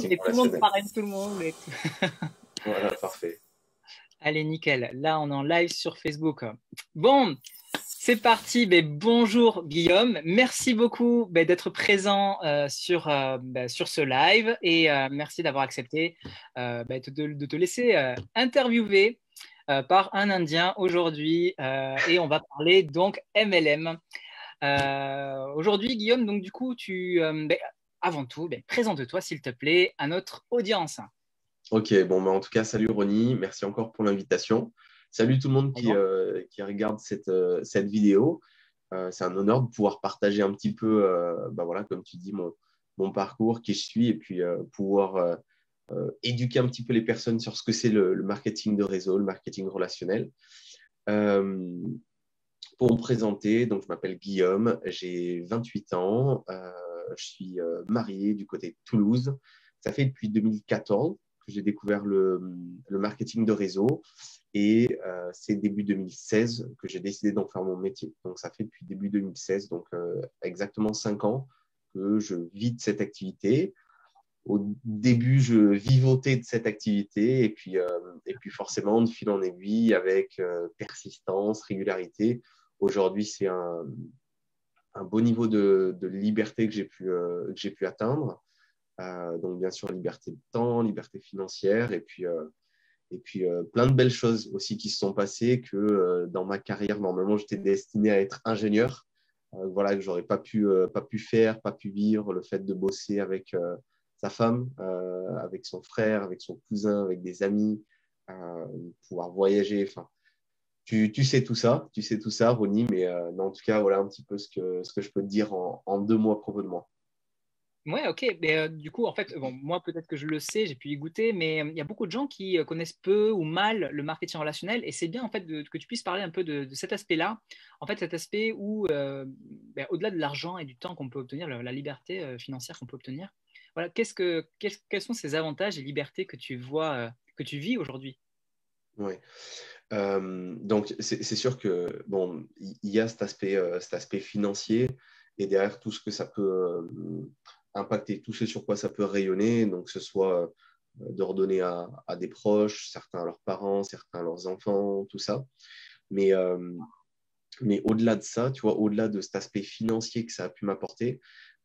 Et tout le monde relationnel. parraine tout le monde et tout. Voilà, parfait. Allez, nickel. Là, on est en live sur Facebook. Bon, c'est parti. Ben, bonjour Guillaume. Merci beaucoup d'être présent sur ce live et merci d'avoir accepté de te laisser interviewer par un Indien aujourd'hui et on va parler donc MLM. Aujourd'hui, Guillaume, donc du coup, avant tout, présente-toi s'il te plaît à notre audience. Ok, bon, en tout cas, salut Ronnie, merci encore pour l'invitation. Salut tout le monde qui regarde cette vidéo. C'est un honneur de pouvoir partager un petit peu, voilà, comme tu dis, mon parcours, qui je suis, et puis pouvoir éduquer un petit peu les personnes sur ce que c'est le marketing de réseau, le marketing relationnel. Euh, pour me présenter, donc je m'appelle Guillaume, j'ai 28 ans, je suis marié du côté de Toulouse. Ça fait depuis 2014 que j'ai découvert le marketing de réseau et c'est début 2016 que j'ai décidé d'en faire mon métier. Donc ça fait depuis début 2016, donc exactement 5 ans que je vis de cette activité. Au début, je vivotais de cette activité et puis forcément, de fil en aiguille, avec persistance, régularité, aujourd'hui, c'est un beau niveau de liberté que j'ai pu atteindre. Donc, bien sûr, liberté de temps, liberté financière, et puis plein de belles choses aussi qui se sont passées que dans ma carrière, normalement, j'étais destiné à être ingénieur. Voilà, que j'aurais pas pu faire, pas pu vivre, le fait de bosser avec sa femme, avec son frère, avec son cousin, avec des amis, pouvoir voyager. Enfin, tu sais tout ça, Ronnie, mais en tout cas, voilà un petit peu ce que je peux te dire en 2 mois proprement. Ouais, ok. Mais du coup, en fait, bon, moi, peut-être que je le sais, j'ai pu y goûter, mais il y a beaucoup de gens qui connaissent peu ou mal le marketing relationnel. Et c'est bien, en fait, que tu puisses parler un peu de cet aspect-là. En fait, cet aspect où, au-delà de l'argent et du temps qu'on peut obtenir, la liberté financière qu'on peut obtenir, voilà, quels sont ces avantages et libertés que tu vois, que tu vis aujourd'hui? Ouais. Donc, c'est sûr que bon, il y a cet aspect financier et derrière tout ce que ça peut impacter, tout ce sur quoi ça peut rayonner, donc que ce soit de redonner à des proches, certains à leurs parents, certains à leurs enfants, tout ça. Mais, euh, mais au-delà de ça, tu vois, au-delà de cet aspect financier que ça a pu m'apporter,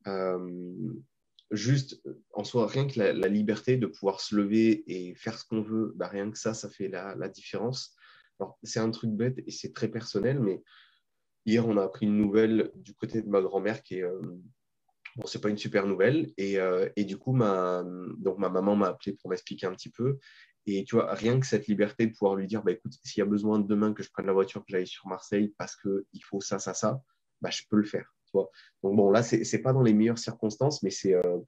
euh, juste en soi, rien que la liberté de pouvoir se lever et faire ce qu'on veut, bah, rien que ça fait la différence. Alors, c'est un truc bête et c'est très personnel, mais hier, on a appris une nouvelle du côté de ma grand-mère qui est, bon, c'est pas une super nouvelle. Et du coup, donc ma maman m'a appelé pour m'expliquer un petit peu. Et tu vois, rien que cette liberté de pouvoir lui dire, bah, écoute, s'il y a besoin demain que je prenne la voiture, que j'aille sur Marseille parce qu'il faut ça, bah, je peux le faire. Tu vois. Donc bon, là, c'est pas dans les meilleures circonstances, mais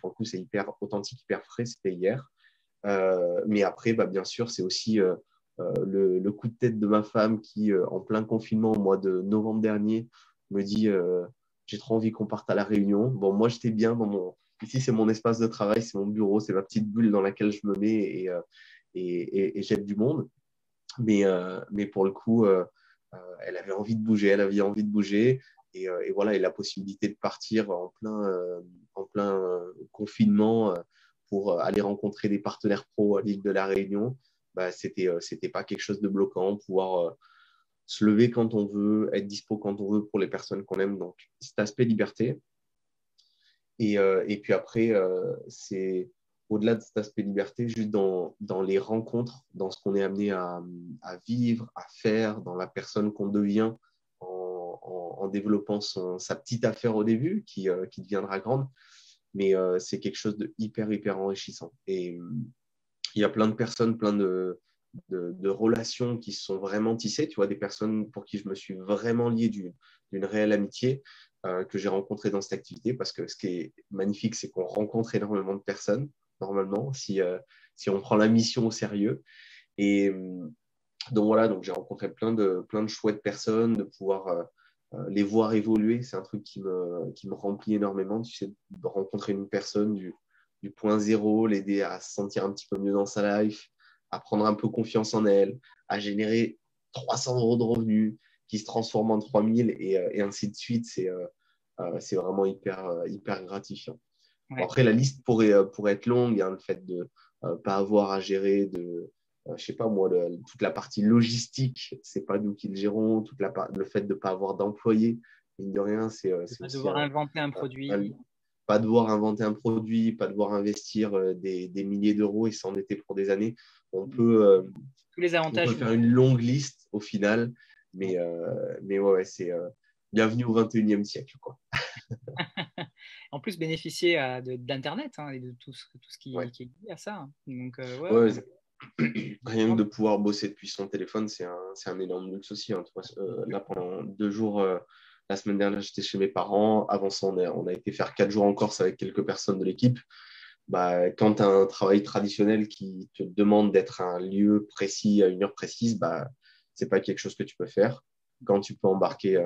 pour le coup, c'est hyper authentique, hyper frais, c'était hier. Mais après, bah, bien sûr, c'est aussi le coup de tête de ma femme qui, en plein confinement au mois de novembre dernier, me dit j'ai trop envie qu'on parte à La Réunion. Bon, moi, j'étais bien dans mon. Ici, c'est mon espace de travail, c'est mon bureau, c'est ma petite bulle dans laquelle je me mets et j'aide du monde. Mais pour le coup, elle avait envie de bouger, elle avait envie de bouger. Et voilà, et la possibilité de partir en plein confinement pour aller rencontrer des partenaires pro à l'île de la Réunion, bah, c'était pas quelque chose de bloquant, pouvoir se lever quand on veut, être dispo quand on veut pour les personnes qu'on aime. Donc, cet aspect liberté. Et puis après, c'est au-delà de cet aspect liberté, juste dans les rencontres, dans ce qu'on est amené à vivre, à faire, dans la personne qu'on devient en développant sa petite affaire au début, qui deviendra grande. Mais c'est quelque chose de hyper enrichissant. Et il y a plein de personnes, plein de relations qui se sont vraiment tissées. Tu vois, des personnes pour qui je me suis vraiment lié d'une réelle amitié que j'ai rencontrées dans cette activité. Parce que ce qui est magnifique, c'est qu'on rencontre énormément de personnes, normalement, si on prend la mission au sérieux. Et donc voilà, donc j'ai rencontré plein de chouettes personnes, de pouvoir les voir évoluer. C'est un truc qui me remplit énormément. Tu sais, de rencontrer une personne du point zéro, l'aider à se sentir un petit peu mieux dans sa life, à prendre un peu confiance en elle, à générer 300 euros de revenus qui se transforment en 3000 et ainsi de suite. C'est vraiment hyper gratifiant. Bon, après, la liste pourrait être longue, hein, le fait de ne pas avoir à gérer je sais pas moi, toute la partie logistique, c'est pas nous qui le gérons, le fait de ne pas avoir d'employés, mine de rien, c'est Pas aussi devoir inventer un produit. pas devoir inventer un produit, pas devoir investir des milliers d'euros et s'endetter pour des années. On peut Tous les avantages. faire une longue liste au final, mais ouais, c'est bienvenue au 21e siècle, quoi. En plus, bénéficier d'Internet, hein, et de tout ce qui est lié à ça. Donc, rien que de pouvoir bosser depuis son téléphone, c'est un énorme luxe aussi, hein. Là, pendant 2 jours, la semaine dernière, j'étais chez mes parents. Avant ça, on a été faire 4 jours en Corse avec quelques personnes de l'équipe. Bah, quand tu as un travail traditionnel qui te demande d'être à un lieu précis, à une heure précise, bah, ce n'est pas quelque chose que tu peux faire. Quand tu peux embarquer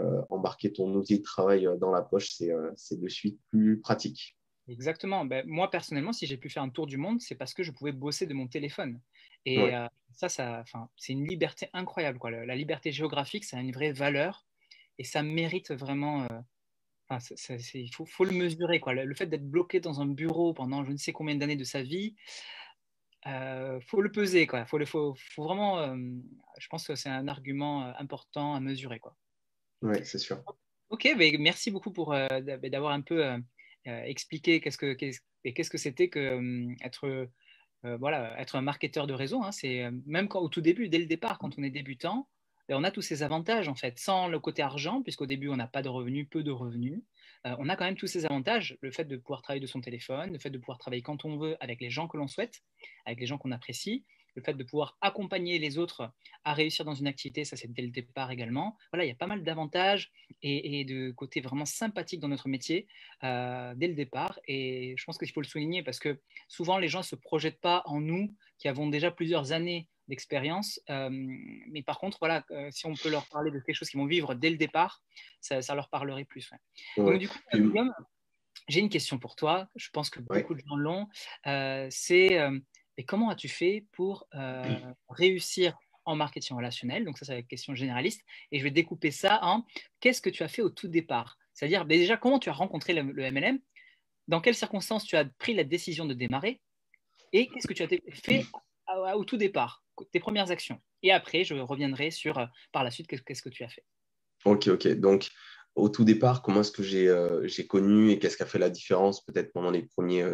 ton outil de travail dans la poche, c'est de suite plus pratique. Exactement. Ben, moi, personnellement, si j'ai pu faire un tour du monde, c'est parce que je pouvais bosser de mon téléphone. Et Ouais. c'est une liberté incroyable, quoi. La liberté géographique, ça a une vraie valeur et ça mérite vraiment. Il faut le mesurer, quoi. Le fait d'être bloqué dans un bureau pendant je ne sais combien d'années de sa vie, faut le peser, quoi. Faut vraiment. Je pense que c'est un argument important à mesurer, quoi. Ouais, c'est sûr. Ok, ben, merci beaucoup pour d'avoir un peu expliqué qu'est-ce que c'était que être un marketeur de réseau. Hein. C'est même au tout début, dès le départ, quand on est débutant, ben, on a tous ces avantages en fait, sans le côté argent, puisqu'au début on n'a pas de revenus, peu de revenus. On a quand même tous ces avantages, le fait de pouvoir travailler de son téléphone, le fait de pouvoir travailler quand on veut avec les gens que l'on souhaite, avec les gens qu'on apprécie, le fait de pouvoir accompagner les autres à réussir dans une activité, ça c'est dès le départ également. Voilà, il y a pas mal d'avantages et de côtés vraiment sympathiques dans notre métier dès le départ. Et je pense qu'il faut le souligner parce que souvent les gens ne se projettent pas en nous qui avons déjà plusieurs années d'expérience. Mais par contre, voilà, si on peut leur parler de quelque chose qu'ils vont vivre dès le départ, ça leur parlerait plus. Ouais. Ouais. Donc du coup, Puis, Guillaume, j'ai une question pour toi. Je pense que ouais. beaucoup de gens l'ont. C'est et comment as-tu fait pour réussir en marketing relationnel? Donc ça, c'est la question généraliste. Et je vais découper ça en qu'est-ce que tu as fait au tout départ? C'est-à-dire déjà, comment tu as rencontré le MLM? Dans quelles circonstances tu as pris la décision de démarrer? Et qu'est-ce que tu as fait au tout départ, tes premières actions? Et après, je reviendrai sur, par la suite, qu'est-ce que tu as fait? Ok. Donc, au tout départ, comment est-ce que j'ai connu et qu'est-ce qui a fait la différence peut-être pendant les premiers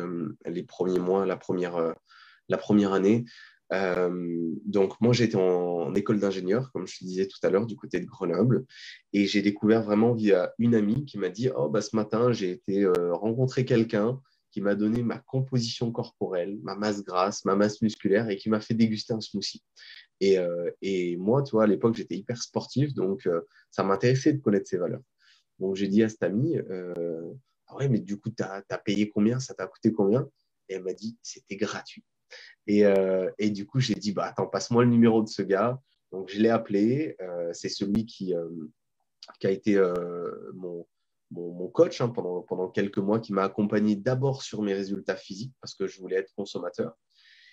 mois, la première année. Donc, moi, j'étais en école d'ingénieur, comme je te disais tout à l'heure, du côté de Grenoble. Et j'ai découvert vraiment via une amie qui m'a dit, oh, bah, ce matin, j'ai été rencontrer quelqu'un qui m'a donné ma composition corporelle, ma masse grasse, ma masse musculaire et qui m'a fait déguster un smoothie. Et moi, tu vois, à l'époque, j'étais hyper sportif, donc ça m'intéressait de connaître ces valeurs. Donc, j'ai dit à cette amie, ah ouais, mais du coup, tu as payé combien? Ça t'a coûté combien? Et elle m'a dit, c'était gratuit. Et du coup, j'ai dit, bah, attends, passe-moi le numéro de ce gars. Donc, je l'ai appelé. C'est celui qui a été mon coach, hein, pendant quelques mois, qui m'a accompagné d'abord sur mes résultats physiques parce que je voulais être consommateur.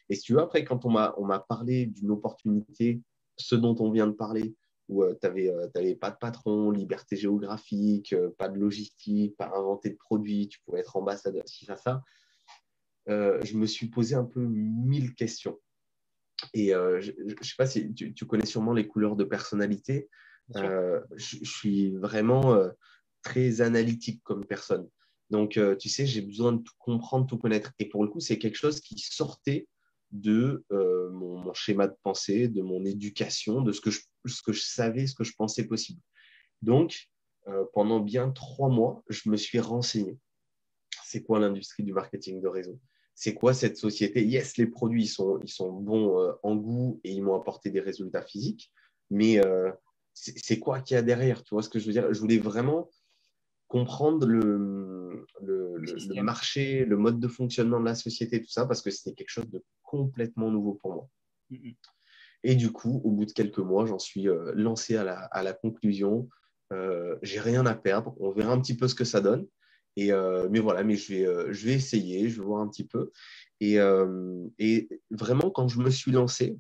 Et si tu veux, après, quand on m'a parlé d'une opportunité, ce dont on vient de parler, où tu n'avais pas de patron, liberté géographique, pas de logistique, pas inventer de produits, tu pouvais être ambassadeur, si ça, je me suis posé un peu 1000 questions. Et je ne sais pas si tu connais sûrement les couleurs de personnalité. Je suis vraiment très analytique comme personne. Donc, tu sais, j'ai besoin de tout comprendre, tout connaître. Et pour le coup, c'est quelque chose qui sortait de mon schéma de pensée, de mon éducation, de ce que je savais, ce que je pensais possible. Donc, pendant bien 3 mois, je me suis renseigné. C'est quoi l'industrie du marketing de réseau? C'est quoi cette société? Yes, les produits ils sont bons en goût et ils m'ont apporté des résultats physiques, mais c'est quoi qu'il y a derrière? Tu vois ce que je veux dire? Je voulais vraiment comprendre le Système. marché, le mode de fonctionnement de la société, tout ça, parce que c'était quelque chose de complètement nouveau pour moi. Mm-hmm. Et du coup, au bout de quelques mois, j'en suis lancé à la conclusion. J'ai rien à perdre. On verra un petit peu ce que ça donne. Mais voilà, mais je vais essayer, je vais voir un petit peu. Et vraiment, quand je me suis lancé,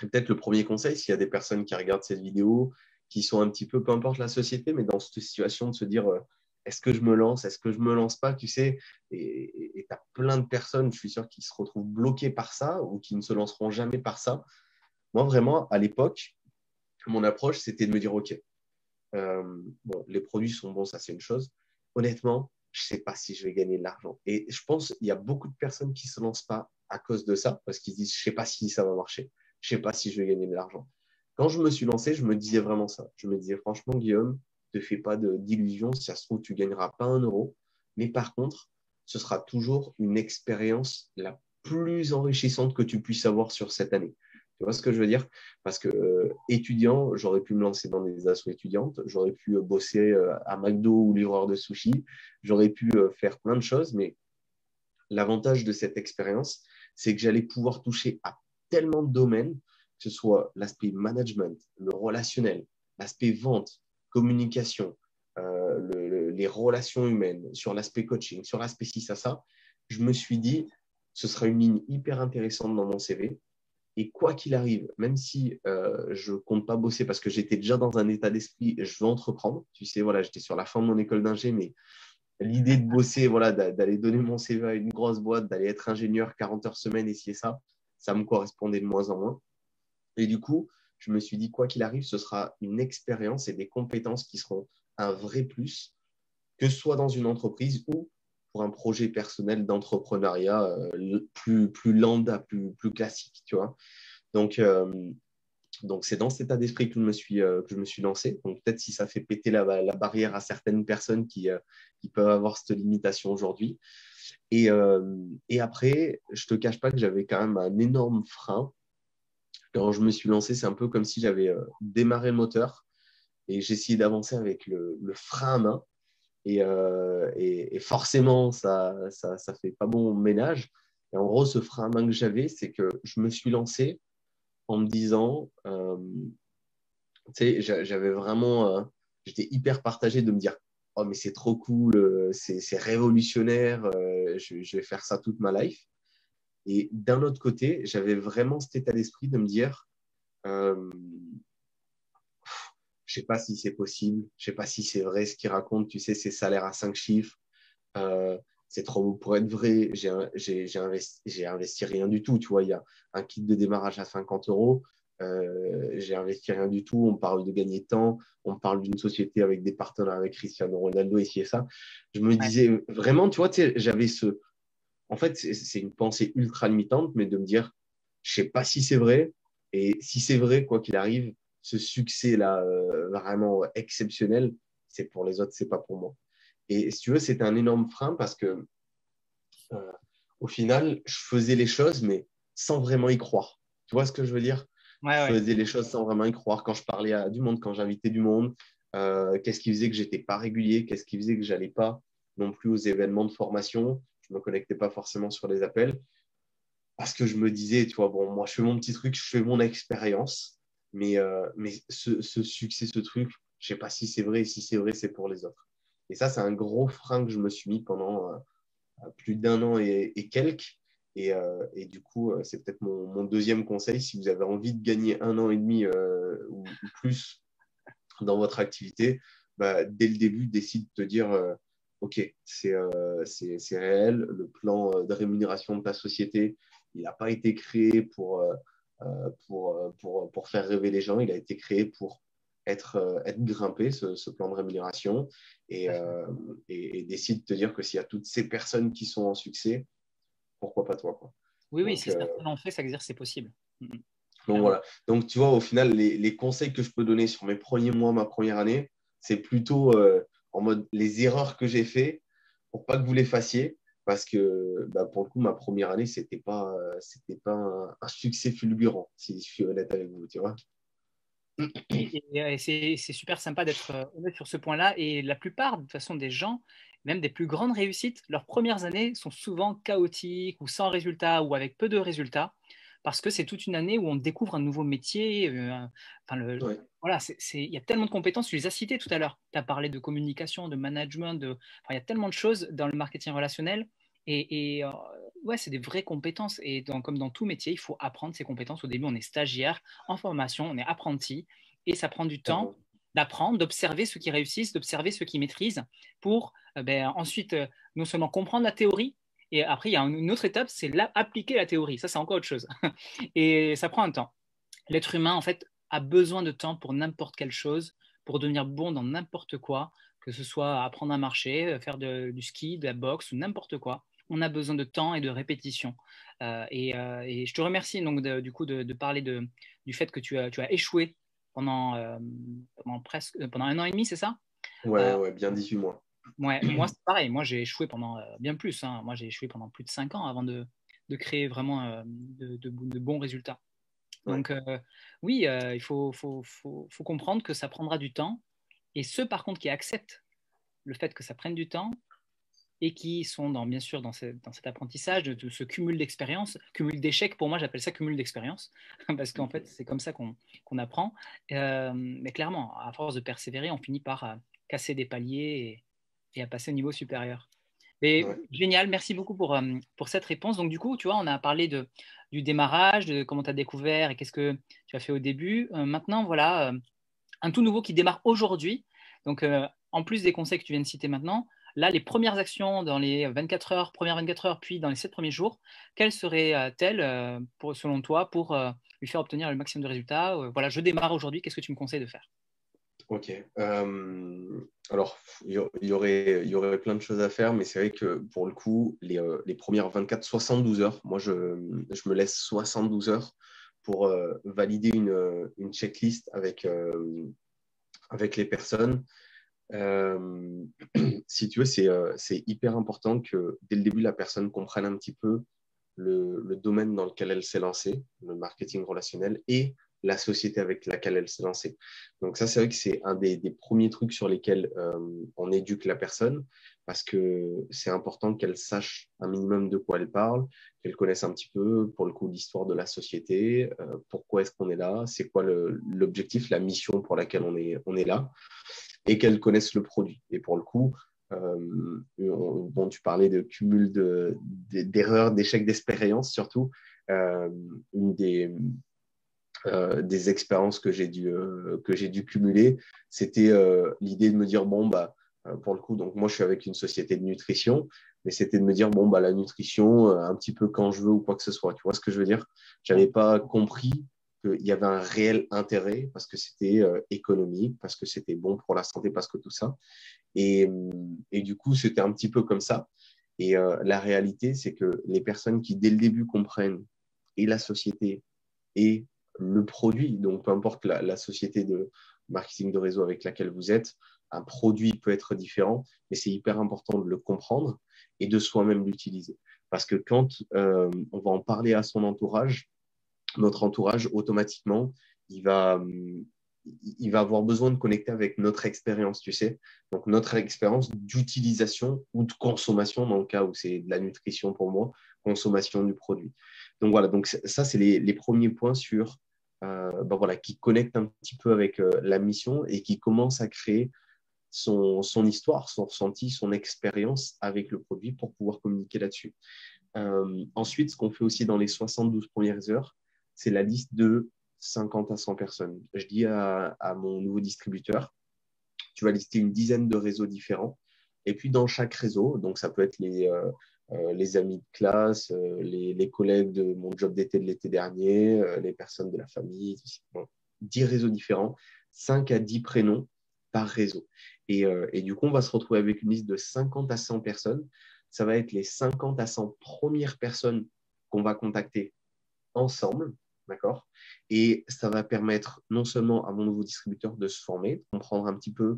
peut-être le premier conseil, s'il y a des personnes qui regardent cette vidéo, qui sont un petit peu, peu importe la société, mais dans cette situation de se dire, est-ce que je me lance, est-ce que je me lance pas, tu sais, et tu as plein de personnes, je suis sûr, qui se retrouvent bloquées par ça ou qui ne se lanceront jamais par ça. Moi, vraiment, à l'époque, mon approche, c'était de me dire, OK, bon, les produits sont bons, ça c'est une chose. Honnêtement, je ne sais pas si je vais gagner de l'argent. Et je pense qu'il y a beaucoup de personnes qui ne se lancent pas à cause de ça, parce qu'ils se disent, je ne sais pas si ça va marcher, je ne sais pas si je vais gagner de l'argent. Quand je me suis lancé, je me disais vraiment ça. Je me disais, franchement, Guillaume, ne te fais pas d'illusions. Si ça se trouve, tu ne gagneras pas 1 euro. Mais par contre, ce sera toujours une expérience la plus enrichissante que tu puisses avoir sur cette année. Tu vois ce que je veux dire? Parce que étudiant, j'aurais pu me lancer dans des assos étudiantes, j'aurais pu bosser à McDo ou livreur de sushi, j'aurais pu faire plein de choses, mais l'avantage de cette expérience, c'est que j'allais pouvoir toucher à tellement de domaines, que ce soit l'aspect management, le relationnel, l'aspect vente, communication, les relations humaines, sur l'aspect coaching, sur l'aspect ci, ça. Je me suis dit, ce sera une ligne hyper intéressante dans mon CV. Et quoi qu'il arrive, même si je ne compte pas bosser parce que j'étais déjà dans un état d'esprit, je veux entreprendre. Tu sais, voilà, j'étais sur la fin de mon école d'ingé, mais l'idée de bosser, voilà, d'aller donner mon CV à une grosse boîte, d'aller être ingénieur 40 heures semaine et ci et ça me correspondait de moins en moins. Et du coup, je me suis dit, quoi qu'il arrive, ce sera une expérience et des compétences qui seront un vrai plus, que ce soit dans une entreprise ou pour un projet personnel d'entrepreneuriat plus lambda, plus classique, tu vois. Donc, c'est dans cet état d'esprit que je me suis lancé. Donc, peut-être si ça fait péter la barrière à certaines personnes qui peuvent avoir cette limitation aujourd'hui. Et après, je ne te cache pas que j'avais quand même un énorme frein. Quand je me suis lancé, c'est un peu comme si j'avais démarré le moteur et j'essayais d'avancer avec le frein à main. Et forcément, ça fait pas bon ménage. Et en gros, ce frein à main que j'avais, c'est que je me suis lancé en me disant, tu sais, j'avais vraiment, j'étais hyper partagé de me dire, oh, mais c'est trop cool, c'est révolutionnaire, je vais faire ça toute ma life. Et d'un autre côté, j'avais vraiment cet état d'esprit de me dire, euh, je sais pas si c'est possible, je sais pas si c'est vrai ce qu'ils racontent, tu sais, ces salaires à 5 chiffres, c'est trop beau pour être vrai, j'ai investi rien du tout, tu vois, il y a un kit de démarrage à 50 euros, j'ai investi rien du tout, on parle de gagner temps, on parle d'une société avec des partenaires avec Cristiano Ronaldo, ici et ça. Je me Ouais. disais vraiment, tu vois, j'avais en fait, c'est une pensée ultra limitante, mais de me dire, je sais pas si c'est vrai, et si c'est vrai, quoi qu'il arrive, ce succès-là, vraiment exceptionnel, c'est pour les autres, c'est pas pour moi. Et si tu veux, c'était un énorme frein parce que, euh, au final, je faisais les choses, mais sans vraiment y croire. Tu vois ce que je veux dire? Je Ouais, ouais. faisais les choses sans vraiment y croire. Quand je parlais à du monde, quand j'invitais du monde, qu'est-ce qui faisait que j'étais pas régulier? Qu'est-ce qui faisait que j'allais pas non plus aux événements de formation? Je me connectais pas forcément sur les appels parce que je me disais, tu vois, bon, moi, je fais mon petit truc, je fais mon expérience, mais ce succès, ce truc, je sais pas si c'est vrai, si c'est vrai, c'est pour les autres. Et ça, c'est un gros frein que je me suis mis pendant plus d'1 an et quelques. Et du coup, c'est peut-être mon deuxième conseil. Si vous avez envie de gagner 1 an et demi ou plus dans votre activité, bah, dès le début, décide de te dire OK, c'est réel. Le plan de rémunération de ta société, il n'a pas été créé pour faire rêver les gens. Il a été créé pour être grimpé, ce plan de rémunération. Et, euh, et décide de te dire que s'il y a toutes ces personnes qui sont en succès, pourquoi pas toi, quoi. Oui, oui, Donc, si certains l'ont fait, ça veut dire que c'est possible. donc Clairement. voilà. Donc tu vois, au final, les conseils que je peux donner sur mes premiers mois, ma première année, c'est plutôt en mode les erreurs que j'ai fait pour pas que vous les fassiez. Parce que bah, pour le coup, ma première année, c'était pas un succès fulgurant, si je suis honnête avec vous, tu vois. Et c'est super sympa d'être honnête sur ce point-là. Et la plupart, de toute façon, des gens, même des plus grandes réussites, leurs premières années sont souvent chaotiques ou sans résultats ou avec peu de résultats, parce que c'est toute une année où on découvre un nouveau métier. Enfin, Ouais. voilà, il y a tellement de compétences, tu les as citées tout à l'heure. Tu as parlé de communication, de management, enfin, il y a tellement de choses dans le marketing relationnel. Et ouais, c'est des vraies compétences. Et comme dans tout métier, il faut apprendre ces compétences. Au début, on est stagiaire, en formation, on est apprenti et ça prend du temps. d'apprendre, d'observer ceux qui réussissent, d'observer ceux qui maîtrisent pour ensuite non seulement comprendre la théorie, et après il y a une autre étape, c'est appliquer la théorie. Ça, c'est encore autre chose. Et ça prend un temps. L'être humain, en fait, a besoin de temps pour n'importe quelle chose, pour devenir bon dans n'importe quoi, que ce soit apprendre à marcher, faire du ski, de la boxe ou n'importe quoi. On a besoin de temps et de répétition. Et je te remercie donc du coup de parler du fait que tu as échoué pendant 1 an et demi, c'est ça? Ouais, Euh, ouais, bien 18 mois. ouais, moi, c'est pareil. Moi, j'ai échoué pendant bien plus, hein. Moi, j'ai échoué pendant plus de 5 ans avant de créer vraiment de bons résultats. Ouais. Donc, oui, il faut comprendre que ça prendra du temps. Et ceux, par contre, qui acceptent le fait que ça prenne du temps et qui sont, bien sûr, dans cet apprentissage, de ce cumul d'expérience, cumul d'échecs, pour moi, j'appelle ça cumul d'expérience, parce qu'en fait, c'est comme ça qu'on apprend. Mais clairement, à force de persévérer, on finit par casser des paliers et à passer au niveau supérieur. Mais Ouais. génial, merci beaucoup pour cette réponse. Donc, du coup, tu vois, on a parlé du démarrage, de comment tu as découvert et qu'est-ce que tu as fait au début. Maintenant, voilà, un tout nouveau qui démarre aujourd'hui. Donc, en plus des conseils que tu viens de citer maintenant, là, les premières actions dans les 24 heures, premières 24 heures, puis dans les 7 premiers jours, quelles seraient-elles, selon toi, pour lui faire obtenir le maximum de résultats? Voilà, je démarre aujourd'hui, qu'est-ce que tu me conseilles de faire? Ok. Alors, il y aurait plein de choses à faire, mais c'est vrai que pour le coup, les premières 72 heures, moi, je me laisse 72 heures pour valider une checklist avec les personnes. Euh, Si tu veux, c'est hyper important que dès le début, la personne comprenne un petit peu le domaine dans lequel elle s'est lancée, le marketing relationnel, et la société avec laquelle elle s'est lancée. Donc ça, c'est vrai que c'est un des premiers trucs sur lesquels on éduque la personne, parce que c'est important qu'elle sache un minimum de quoi elle parle, qu'elle connaisse un petit peu, pour le coup, l'histoire de la société, pourquoi est-ce qu'on est là, c'est quoi l'objectif, la mission pour laquelle on est là, et qu'elle connaisse le produit. Et pour le coup, bon, tu parlais de cumul d'erreurs, d'échecs d'expérience surtout. Une des expériences que j'ai dû cumuler, c'était l'idée de me dire, bon, bah, pour le coup, donc moi je suis avec une société de nutrition, mais c'était de me dire, bon, bah, la nutrition, un petit peu quand je veux ou quoi que ce soit. Tu vois ce que je veux dire? Je n'avais pas compris qu'il y avait un réel intérêt parce que c'était économique, parce que c'était bon pour la santé, parce que tout ça. Et du coup, c'était un petit peu comme ça. Et la réalité, c'est que les personnes qui, dès le début, comprennent et la société et le produit, donc peu importe la société de marketing de réseau avec laquelle vous êtes, un produit peut être différent, mais c'est hyper important de le comprendre et de soi-même l'utiliser. Parce que quand on va en parler à son entourage, notre entourage, automatiquement, il va, il va avoir besoin de connecter avec notre expérience, tu sais. Donc, notre expérience d'utilisation ou de consommation, dans le cas où c'est de la nutrition pour moi, consommation du produit. Donc, voilà, donc ça, c'est les premiers points sur, ben voilà, qui connectent un petit peu avec la mission et qui commencent à créer son histoire, son ressenti, son expérience avec le produit pour pouvoir communiquer là-dessus. Ensuite, ce qu'on fait aussi dans les 72 premières heures, c'est la liste de 50 à 100 personnes. Je dis à mon nouveau distributeur, tu vas lister une dizaine de réseaux différents. Et puis, dans chaque réseau, donc ça peut être les amis de classe, les collègues de mon job d'été de l'été dernier, les personnes de la famille, bon, 10 réseaux différents, 5 à 10 prénoms par réseau. Et du coup, on va se retrouver avec une liste de 50 à 100 personnes. Ça va être les 50 à 100 premières personnes qu'on va contacter ensemble, d'accord? Et ça va permettre non seulement à mon nouveau distributeur de se former, de comprendre un petit peu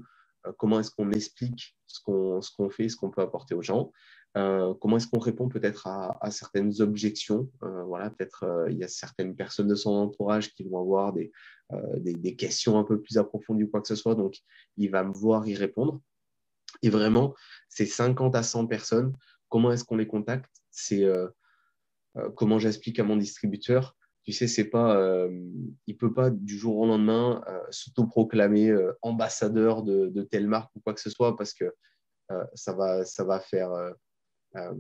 comment est-ce qu'on explique ce qu'on fait, ce qu'on peut apporter aux gens, comment est-ce qu'on répond peut-être à certaines objections. Voilà, peut-être il y a certaines personnes de son entourage qui vont avoir des questions un peu plus approfondies ou quoi que ce soit, donc il va me voir y répondre. Et vraiment, ces 50 à 100 personnes, comment est-ce qu'on les contacte? C'est comment j'explique à mon distributeur, tu sais, c'est pas, il peut pas du jour au lendemain s'autoproclamer ambassadeur de telle marque ou quoi que ce soit parce que ça va faire, euh,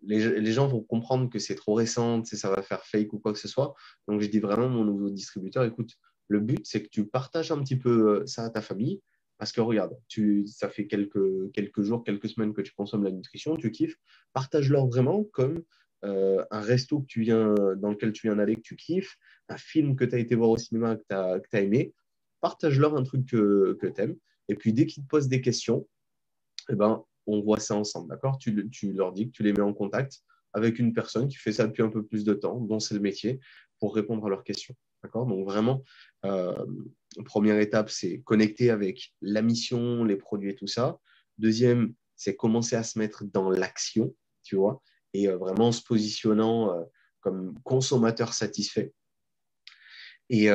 les gens vont comprendre que c'est trop récent, ça va faire fake ou quoi que ce soit. Donc je dis vraiment à mon nouveau distributeur, écoute, Le but, c'est que tu partages un petit peu ça à ta famille. Parce que regarde, ça fait quelques jours, quelques semaines que tu consommes la nutrition, tu kiffes. Partage-leur vraiment comme un resto dans lequel tu viens d'aller, que tu kiffes, un film que tu as été voir au cinéma, que tu as aimé. Partage-leur un truc que tu aimes. Et puis, dès qu'ils te posent des questions, eh ben, on voit ça ensemble, d'accord? Tu leur dis que tu les mets en contact avec une personne qui fait ça depuis un peu plus de temps, dont c'est le métier, pour répondre à leurs questions, d'accord? Donc vraiment, euh, première étape, c'est connecter avec la mission, les produits et tout ça. Deuxième, c'est commencer à se mettre dans l'action, tu vois, et vraiment se positionnant comme consommateur satisfait. Et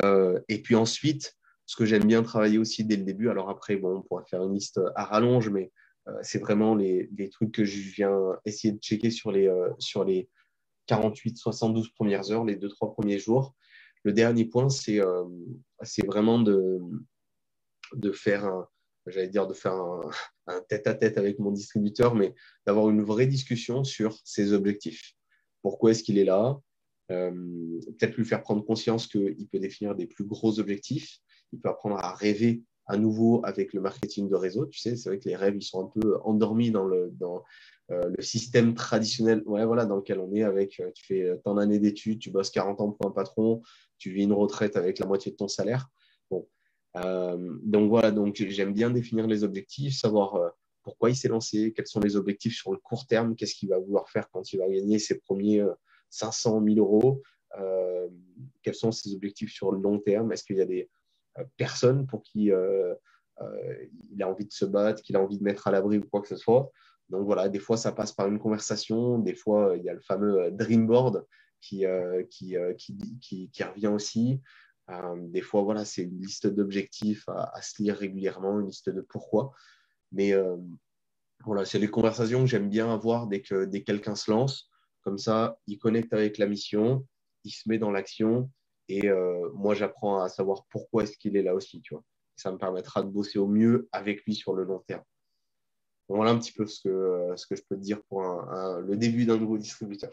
puis ensuite, ce que j'aime bien travailler aussi dès le début, alors après, bon, on pourrait faire une liste à rallonge, mais c'est vraiment les trucs que je viens essayer de checker sur les 48-72 premières heures, les 2-3 premiers jours. Le dernier point, c'est vraiment de faire un tête-à-tête avec mon distributeur, mais d'avoir une vraie discussion sur ses objectifs. Pourquoi est-ce qu'il est là? Peut-être lui faire prendre conscience qu'il peut définir des plus gros objectifs. Il peut apprendre à rêver à nouveau avec le marketing de réseau. Tu sais, c'est vrai que les rêves, ils sont un peu endormis dans le système traditionnel, ouais, voilà, dans lequel on est avec, tu fais tant d'années d'études, tu bosses 40 ans pour un patron, tu vis une retraite avec la moitié de ton salaire. Bon. Donc voilà, donc j'aime bien définir les objectifs, savoir pourquoi il s'est lancé, quels sont les objectifs sur le court terme, qu'est-ce qu'il va vouloir faire quand il va gagner ses premiers 500 000 euros, quels sont ses objectifs sur le long terme, est-ce qu'il y a des personnes pour qui il a envie de se battre, qu'il a envie de mettre à l'abri ou quoi que ce soit. Donc voilà, des fois ça passe par une conversation, des fois il y a le fameux dream board qui revient aussi. Des fois, voilà, c'est une liste d'objectifs à se lire régulièrement, une liste de pourquoi. Mais voilà, c'est les conversations que j'aime bien avoir dès que quelqu'un se lance. Comme ça, il connecte avec la mission, il se met dans l'action et moi, j'apprends à savoir pourquoi est-ce qu'il est là aussi, tu vois. Ça me permettra de bosser au mieux avec lui sur le long terme. Donc, voilà un petit peu ce que je peux te dire pour le début d'un nouveau distributeur.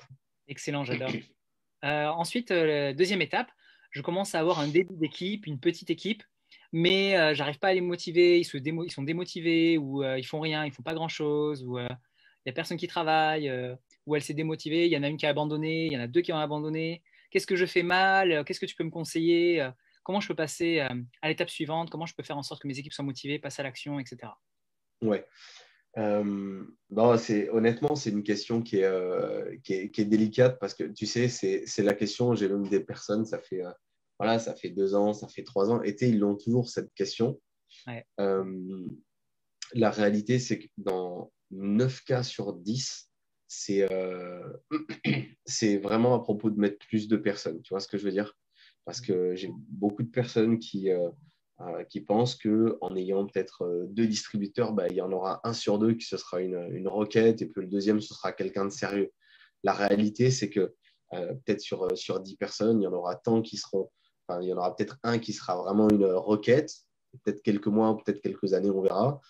Excellent, j'adore. Ensuite, deuxième étape, je commence à avoir un début d'équipe, une petite équipe, mais j'arrive pas à les motiver, ils sont démotivés ou ils font rien, ils font pas grand-chose, ou il y a personne qui travaille, ou elle s'est démotivée, il y en a une qui a abandonné, il y en a deux qui ont abandonné. Qu'est-ce que je fais mal? Qu'est-ce que tu peux me conseiller? Comment je peux passer à l'étape suivante? Comment je peux faire en sorte que mes équipes soient motivées, passent à l'action, etc. Ouais. Bon, honnêtement, c'est une question qui est délicate parce que tu sais, c'est la question. J'ai même des personnes, voilà, ça fait 2 ans, ça fait 3 ans, et ils ont toujours cette question. Ouais. La réalité, c'est que dans 9 cas sur 10, c'est vraiment à propos de mettre plus de personnes. Tu vois ce que je veux dire? Parce que j'ai beaucoup de personnes qui pensent qu'en ayant peut-être deux distributeurs, bah, il y en aura un sur deux qui ce sera une roquette et puis le deuxième, ce sera quelqu'un de sérieux. La réalité, c'est que peut-être sur 10 personnes, il y en aura tant qui seront, enfin, il y en aura peut-être un qui sera vraiment une roquette, peut-être quelques mois, peut-être quelques années, on verra.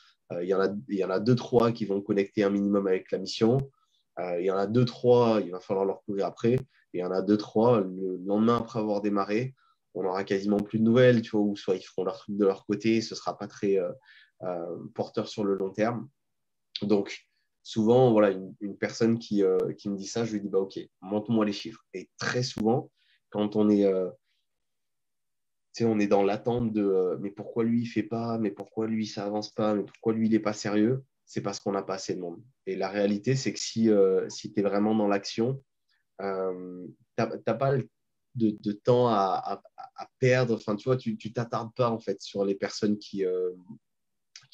Il y en a deux, trois qui vont connecter un minimum avec la mission. Il y en a deux, trois, il va falloir leur courir après. Et il y en a deux, trois, le lendemain après avoir démarré, on n'aura quasiment plus de nouvelles, tu vois, ou soit ils feront leur truc de leur côté, ce ne sera pas très porteur sur le long terme. Donc, souvent, voilà, une personne qui me dit ça, je lui dis, bah, OK, montre-moi les chiffres. Et très souvent, quand on est dans l'attente de mais pourquoi lui il fait pas, mais pourquoi lui ça avance pas, mais pourquoi lui il n'est pas sérieux, c'est parce qu'on n'a pas assez de monde. Et la réalité, c'est que si tu es vraiment dans l'action, tu n'as pas de temps à perdre. Enfin, tu vois, tu t'attardes pas en fait sur les personnes qui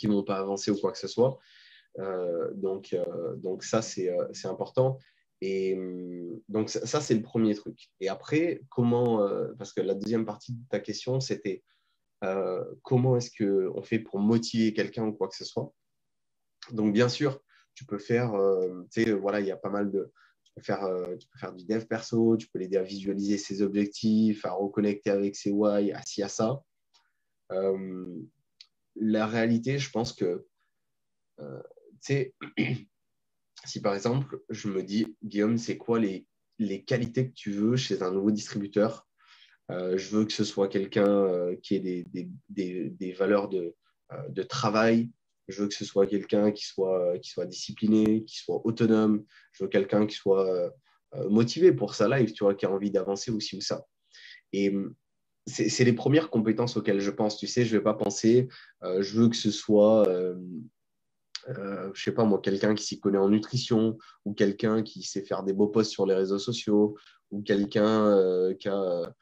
vont pas avancer ou quoi que ce soit. Donc ça, c'est important. Et donc ça, c'est le premier truc. Et après, parce que la deuxième partie de ta question, c'était comment est-ce qu'on fait pour motiver quelqu'un ou quoi que ce soit. Donc bien sûr, tu peux faire, tu sais, voilà, il y a pas mal de... Tu peux faire du dev perso, tu peux l'aider à visualiser ses objectifs, à reconnecter avec ses why, à ci, à ça. La réalité, je pense que, tu sais, si par exemple, je me dis, Guillaume, c'est quoi les qualités que tu veux chez un nouveau distributeur Je veux que ce soit quelqu'un qui ait des valeurs de travail. Je veux que ce soit quelqu'un qui soit discipliné, qui soit autonome. Je veux quelqu'un qui soit motivé pour sa life, tu vois, qui a envie d'avancer aussi ou ça. Et c'est les premières compétences auxquelles je pense. Tu sais, je ne vais pas penser, je veux que ce soit, je sais pas moi, quelqu'un qui s'y connaît en nutrition ou quelqu'un qui sait faire des beaux posts sur les réseaux sociaux ou quelqu'un qui a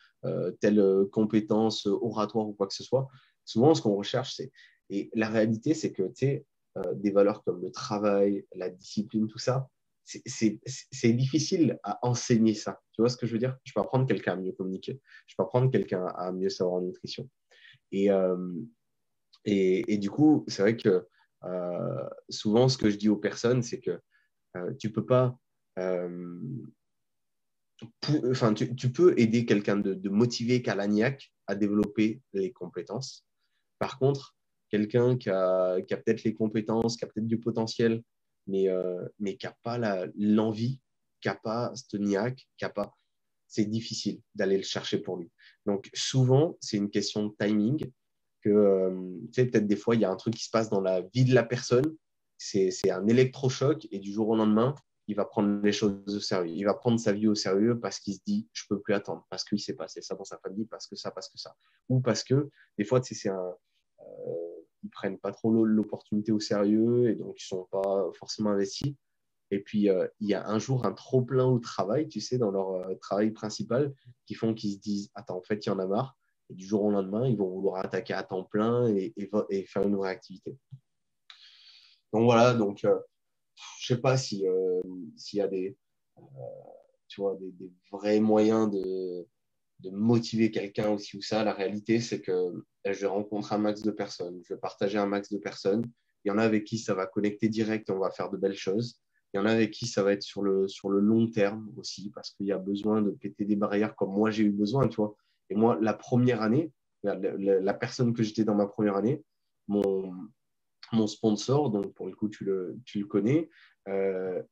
telle compétence oratoire ou quoi que ce soit. Souvent, ce qu'on recherche, c'est… Et la réalité, c'est que, tu sais, des valeurs comme le travail, la discipline, tout ça, c'est difficile à enseigner ça. Tu vois ce que je veux dire? Je peux apprendre quelqu'un à mieux communiquer. Je peux apprendre quelqu'un à mieux savoir en nutrition. Et, et du coup, c'est vrai que souvent, ce que je dis aux personnes, c'est que tu peux pas… tu peux aider quelqu'un de motivé qu'à l'agnac à développer les compétences. Par contre, quelqu'un qui a peut-être les compétences, qui a peut-être du potentiel, mais qui n'a pas l'envie, qui n'a pas ce niaque, c'est difficile d'aller le chercher pour lui. Donc, souvent, c'est une question de timing que, tu sais, peut-être des fois, il y a un truc qui se passe dans la vie de la personne, c'est un électrochoc et du jour au lendemain, il va prendre les choses au sérieux. Il va prendre sa vie au sérieux parce qu'il se dit, je ne peux plus attendre, parce qu'il s'est passé ça dans sa famille, parce que ça. Ou parce que, des fois, tu sais, ils ne prennent pas trop l'opportunité au sérieux et donc ils ne sont pas forcément investis. Et puis, il y a un jour un trop-plein au travail, tu sais, dans leur travail principal, qui font qu'ils se disent, attends, en fait, il y en a marre. Et du jour au lendemain, ils vont vouloir attaquer à temps plein et faire une vraie activité. Donc voilà, donc je ne sais pas s'il y a euh, tu vois, des vrais moyens de motiver quelqu'un aussi ou ça. La réalité, c'est que je rencontre un max de personnes, je vais partager un max de personnes. Il y en a avec qui ça va connecter direct et on va faire de belles choses. Il y en a avec qui ça va être sur le long terme aussi, parce qu'il y a besoin de péter des barrières comme moi j'ai eu besoin, tu vois. Et moi, la première année, la personne que j'étais dans ma première année, mon, mon sponsor, donc pour le coup, tu le connais, euh,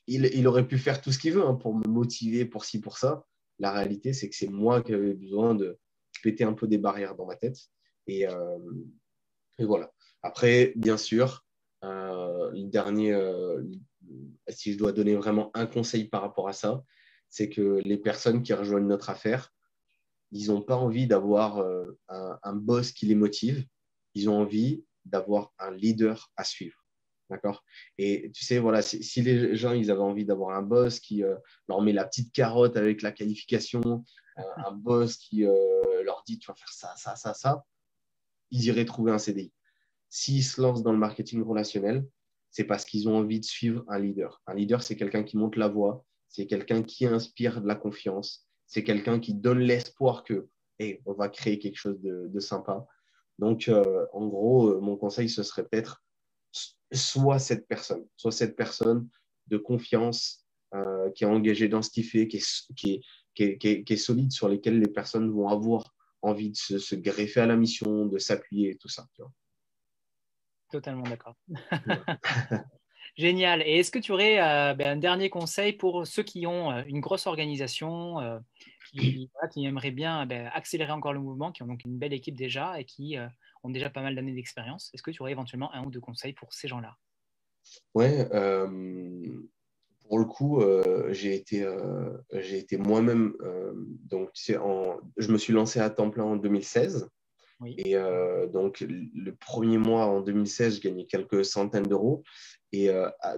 il aurait pu faire tout ce qu'il veut hein, pour me motiver, pour ci, pour ça. La réalité, c'est que c'est moi qui avais besoin de péter un peu des barrières dans ma tête. Et, euh, et voilà. Après, bien sûr, le dernier, si je dois donner vraiment un conseil par rapport à ça, c'est que les personnes qui rejoignent notre affaire, ils n'ont pas envie d'avoir un boss qui les motive. Ils ont envie d'avoir un leader à suivre. D'accord. Et tu sais, voilà, si les gens ils avaient envie d'avoir un boss qui leur met la petite carotte avec la qualification, un boss qui leur dit tu vas faire ça, ils iraient trouver un CDI. S'ils se lancent dans le marketing relationnel, c'est parce qu'ils ont envie de suivre un leader. Un leader, c'est quelqu'un qui monte la voie, c'est quelqu'un qui inspire de la confiance, c'est quelqu'un qui donne l'espoir que hey, on va créer quelque chose de sympa. Donc, en gros, mon conseil, ce serait peut-être soit cette personne de confiance qui est engagée dans ce qu'il fait, qui est solide, sur lesquels les personnes vont avoir envie de se greffer à la mission, de s'appuyer et tout ça. Tu vois. Totalement d'accord. Ouais. Génial. Et est-ce que tu aurais un dernier conseil pour ceux qui ont une grosse organisation, voilà, qui aimeraient bien accélérer encore le mouvement, qui ont donc une belle équipe déjà et qui ont déjà pas mal d'années d'expérience? Est-ce que tu aurais éventuellement un ou deux conseils pour ces gens-là? Ouais, pour le coup, j'ai été moi-même, donc tu sais, je me suis lancé à temps plein en 2016. Oui. Et donc, le premier mois en 2016, je gagnais quelques centaines d'euros. Et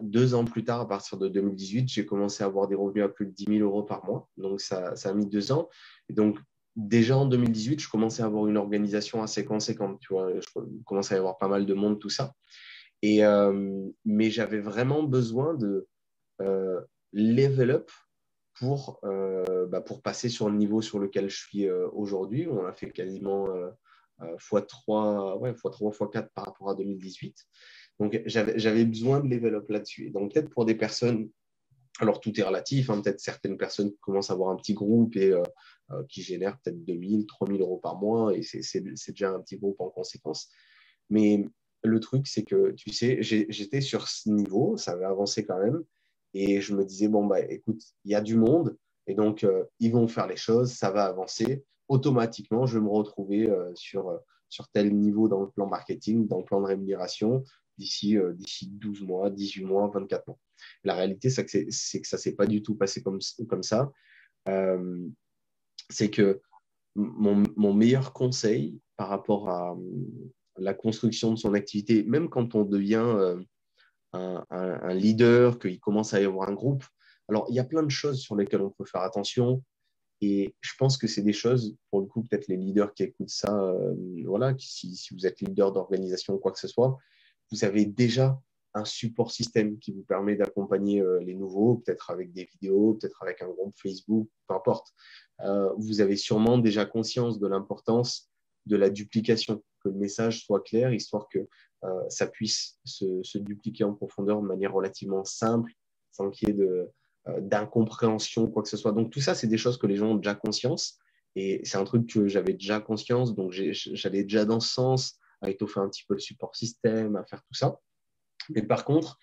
2 ans plus tard, à partir de 2018, j'ai commencé à avoir des revenus à plus de 10 000 euros par mois. Donc, ça a mis 2 ans. Et donc, déjà en 2018, je commençais à avoir une organisation assez conséquente. Tu vois, je commençais à y avoir pas mal de monde, tout ça. Mais j'avais vraiment besoin de level up pour passer sur le niveau sur lequel je suis aujourd'hui. On a fait quasiment x3, ouais, x3, x4 par rapport à 2018. Donc, j'avais besoin de level up là-dessus. Et donc, peut-être pour des personnes, alors tout est relatif, hein, peut-être certaines personnes qui commencent à avoir un petit groupe et qui génèrent peut-être 2 000, 3 000 euros par mois, et c'est déjà un petit groupe en conséquence. Mais le truc, c'est que, tu sais, j'étais sur ce niveau, ça avait avancé quand même, et je me disais, bon, bah, écoute, il y a du monde, et donc, ils vont faire les choses, ça va avancer, automatiquement, je vais me retrouver sur tel niveau dans le plan marketing, dans le plan de rémunération, d'ici 12 mois, 18 mois, 24 mois. La réalité, c'est que ça ne s'est pas du tout passé comme ça. C'est que mon meilleur conseil par rapport à la construction de son activité, même quand on devient un leader, qu'il commence à y avoir un groupe, alors il y a plein de choses sur lesquelles on peut faire attention. Et je pense que c'est des choses, pour le coup, peut-être les leaders qui écoutent ça, voilà, si vous êtes leader d'organisation ou quoi que ce soit, vous avez déjà un support système qui vous permet d'accompagner les nouveaux, peut-être avec des vidéos, peut-être avec un groupe Facebook, peu importe. Vous avez sûrement déjà conscience de l'importance de la duplication, que le message soit clair, histoire que ça puisse se dupliquer en profondeur de manière relativement simple, sans qu'il y ait d'incompréhension, quoi que ce soit. Donc, tout ça, c'est des choses que les gens ont déjà conscience. Et c'est un truc que j'avais déjà conscience. Donc, j'allais déjà dans ce sens, à étoffer un petit peu le support système, à faire tout ça. Mais par contre,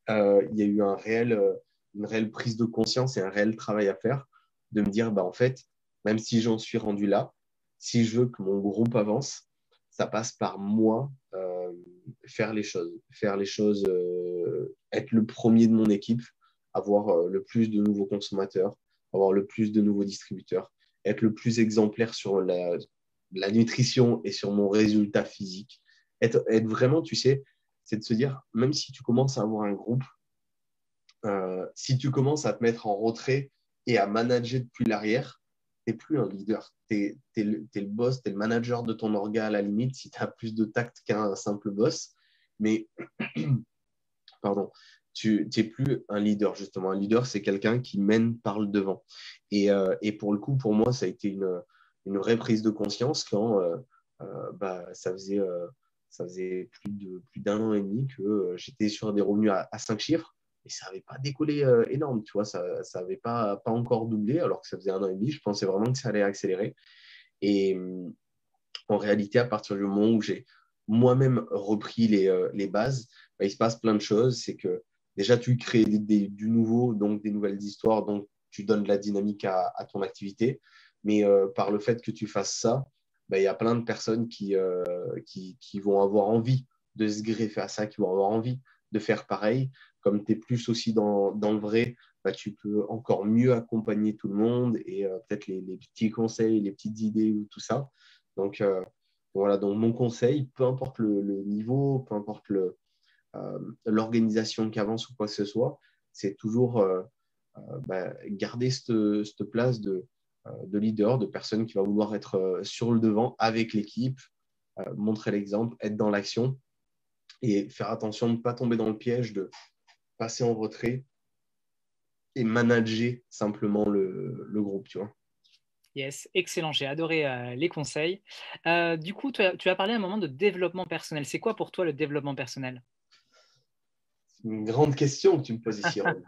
il y a eu une réelle prise de conscience et un réel travail à faire de me dire, bah, en fait, même si j'en suis rendu là, si je veux que mon groupe avance, ça passe par moi faire les choses, être le premier de mon équipe, avoir le plus de nouveaux consommateurs, avoir le plus de nouveaux distributeurs, être le plus exemplaire sur la nutrition et sur mon résultat physique. Être vraiment, tu sais, c'est de se dire, même si tu commences à avoir un groupe, si tu commences à te mettre en retrait et à manager depuis l'arrière, tu n'es plus un leader. Tu es le boss, tu es le manager de ton orga à la limite, si tu as plus de tact qu'un simple boss. Mais, pardon, tu n'es plus un leader, justement. Un leader, c'est quelqu'un qui mène par le devant. Et pour le coup, pour moi, ça a été une vraie prise de conscience quand ça faisait plus d'un an et demi que j'étais sur des revenus à 5 chiffres. Et ça n'avait pas décollé énorme, tu vois, ça n'avait pas encore doublé, alors que ça faisait un an et demi. Je pensais vraiment que ça allait accélérer. Et en réalité, à partir du moment où j'ai moi-même repris les bases, il se passe plein de choses. C'est que déjà, tu crées du nouveau, donc des nouvelles histoires, donc tu donnes de la dynamique à ton activité. Mais par le fait que tu fasses ça, il y a plein de personnes qui vont avoir envie de se greffer à ça, qui vont avoir envie de faire pareil. Comme tu es plus aussi dans le vrai, tu peux encore mieux accompagner tout le monde et peut-être les petits conseils, les petites idées ou tout ça. Donc, voilà, donc mon conseil, peu importe le niveau, peu importe l'organisation qui avance ou quoi que ce soit, c'est toujours garder cette place de leader, de personne qui va vouloir être sur le devant avec l'équipe, montrer l'exemple, être dans l'action et faire attention de ne pas tomber dans le piège de passer en retrait et manager simplement le groupe, tu vois. Yes, excellent, j'ai adoré les conseils. Du coup, tu as parlé à un moment de développement personnel. C'est quoi pour toi le développement personnel? C'est une grande question que tu me poses ici, Ron.